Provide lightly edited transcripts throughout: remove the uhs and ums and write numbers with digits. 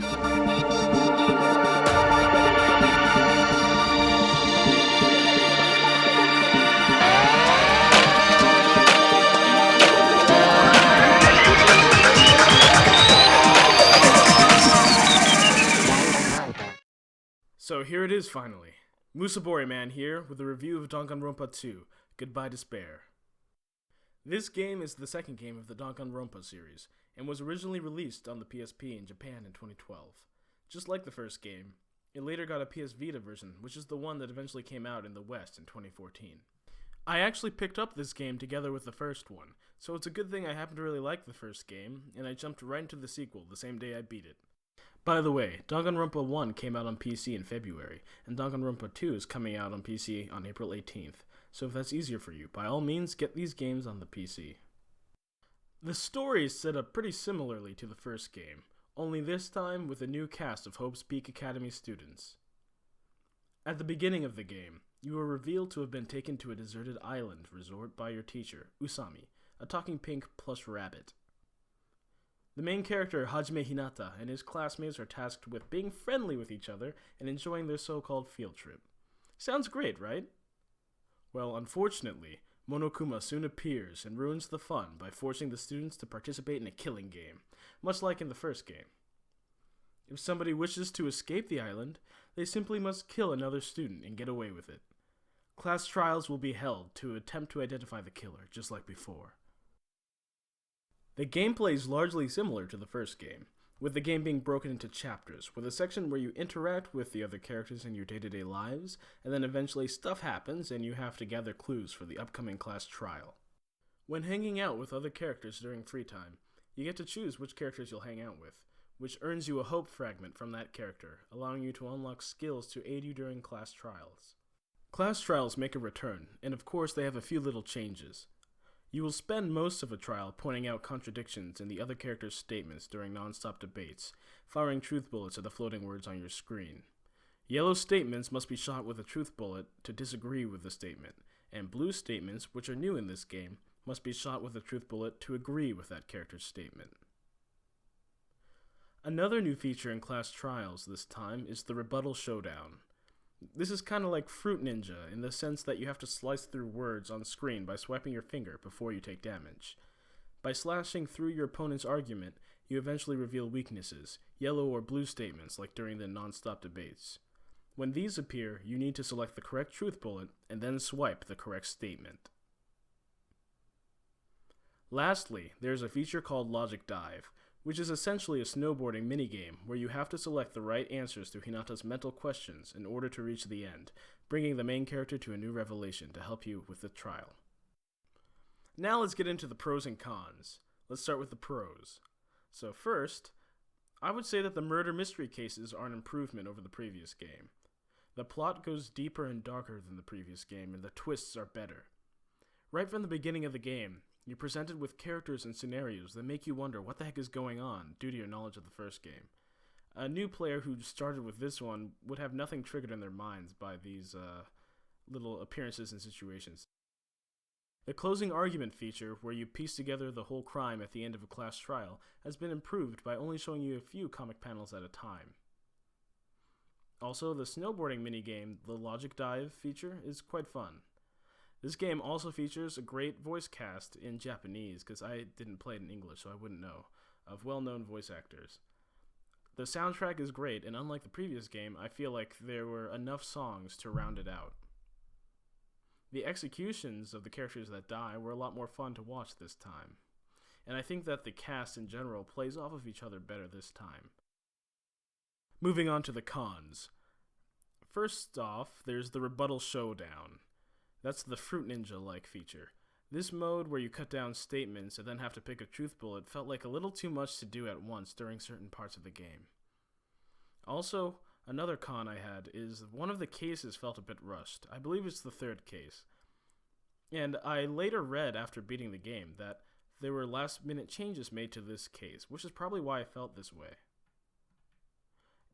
So here it is finally. Musabori Man here with a review of Danganronpa 2, Goodbye Despair. This game is the second game of the Danganronpa series, and was originally released on the PSP in Japan in 2012. Just like the first game, it later got a PS Vita version, which is the one that eventually came out in the West in 2014. I actually picked up this game together with the first one, so it's a good thing I happened to really like the first game, and I jumped right into the sequel the same day I beat it. By the way, Danganronpa 1 came out on PC in February, and Danganronpa 2 is coming out on PC on April 18th, so if that's easier for you, by all means get these games on the PC. The story is set up pretty similarly to the first game, only this time with a new cast of Hope's Peak Academy students. At the beginning of the game, you are revealed to have been taken to a deserted island resort by your teacher, Usami, a talking pink plush rabbit. The main character, Hajime Hinata, and his classmates are tasked with being friendly with each other and enjoying their so-called field trip. Sounds great, right? Well, unfortunately, Monokuma soon appears and ruins the fun by forcing the students to participate in a killing game, much like in the first game. If somebody wishes to escape the island, they simply must kill another student and get away with it. Class trials will be held to attempt to identify the killer, just like before. The gameplay is largely similar to the first game, with the game being broken into chapters, with a section where you interact with the other characters in your day-to-day lives, and then eventually stuff happens and you have to gather clues for the upcoming class trial. When hanging out with other characters during free time, you get to choose which characters you'll hang out with, which earns you a hope fragment from that character, allowing you to unlock skills to aid you during class trials. Class trials make a return, and of course they have a few little changes. You will spend most of a trial pointing out contradictions in the other characters' statements during non-stop debates, firing truth bullets at the floating words on your screen. Yellow statements must be shot with a truth bullet to disagree with the statement, and blue statements, which are new in this game, must be shot with a truth bullet to agree with that character's statement. Another new feature in class trials this time is the Rebuttal Showdown. This is kind of like Fruit Ninja in the sense that you have to slice through words on screen by swiping your finger before you take damage. By slashing through your opponent's argument, you eventually reveal weaknesses, yellow or blue statements like during the non-stop debates. When these appear, you need to select the correct truth bullet and then swipe the correct statement. Lastly, there's a feature called Logic Dive, which is essentially a snowboarding minigame where you have to select the right answers to Hinata's mental questions in order to reach the end, bringing the main character to a new revelation to help you with the trial. Now let's get into the pros and cons. Let's start with the pros. So first, I would say that the murder mystery cases are an improvement over the previous game. The plot goes deeper and darker than the previous game, and the twists are better. Right from the beginning of the game, you're presented with characters and scenarios that make you wonder what the heck is going on due to your knowledge of the first game. A new player who started with this one would have nothing triggered in their minds by these little appearances and situations. The closing argument feature, where you piece together the whole crime at the end of a class trial, has been improved by only showing you a few comic panels at a time. Also, the snowboarding minigame, the Logic Dive feature, is quite fun. This game also features a great voice cast in Japanese, because I didn't play it in English, so I wouldn't know, of well-known voice actors. The soundtrack is great, and unlike the previous game, I feel like there were enough songs to round it out. The executions of the characters that die were a lot more fun to watch this time, and I think that the cast in general plays off of each other better this time. Moving on to the cons. First off, there's the Rebuttal Showdown. That's the Fruit Ninja-like feature. This mode, where you cut down statements and then have to pick a truth bullet, felt like a little too much to do at once during certain parts of the game. Also, another con I had is one of the cases felt a bit rushed. I believe it's the third case. And I later read after beating the game that there were last-minute changes made to this case, which is probably why I felt this way.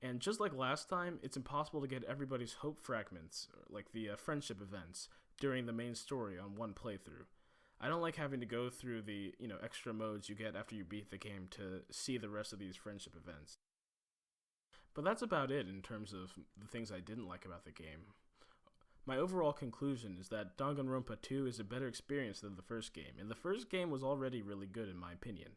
And just like last time, it's impossible to get everybody's hope fragments, like the friendship events, during the main story on one playthrough. I don't like having to go through the, extra modes you get after you beat the game to see the rest of these friendship events. But that's about it in terms of the things I didn't like about the game. My overall conclusion is that Danganronpa 2 is a better experience than the first game, and the first game was already really good in my opinion.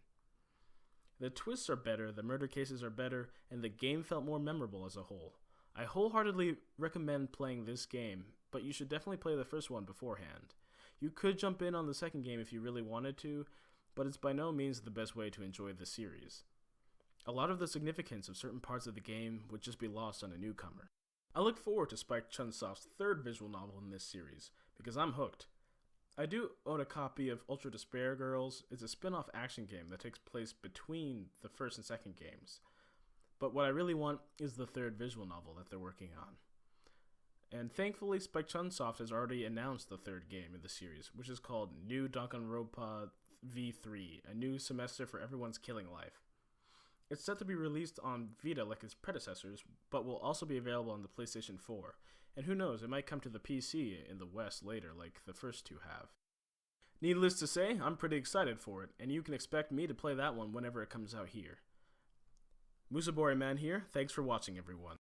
The twists are better, the murder cases are better, and the game felt more memorable as a whole. I wholeheartedly recommend playing this game, but you should definitely play the first one beforehand. You could jump in on the second game if you really wanted to, but it's by no means the best way to enjoy the series. A lot of the significance of certain parts of the game would just be lost on a newcomer. I look forward to Spike Chunsoft's third visual novel in this series, because I'm hooked. I do own a copy of Ultra Despair Girls. It's a spin-off action game that takes place between the first and second games. But what I really want is the third visual novel that they're working on. And thankfully, Spike Chunsoft has already announced the third game in the series, which is called New Danganronpa V3, a new semester for everyone's killing life. It's set to be released on Vita like its predecessors, but will also be available on the PlayStation 4. And who knows, it might come to the PC in the West later like the first two have. Needless to say, I'm pretty excited for it, and you can expect me to play that one whenever it comes out here. Musabori Man here, thanks for watching everyone.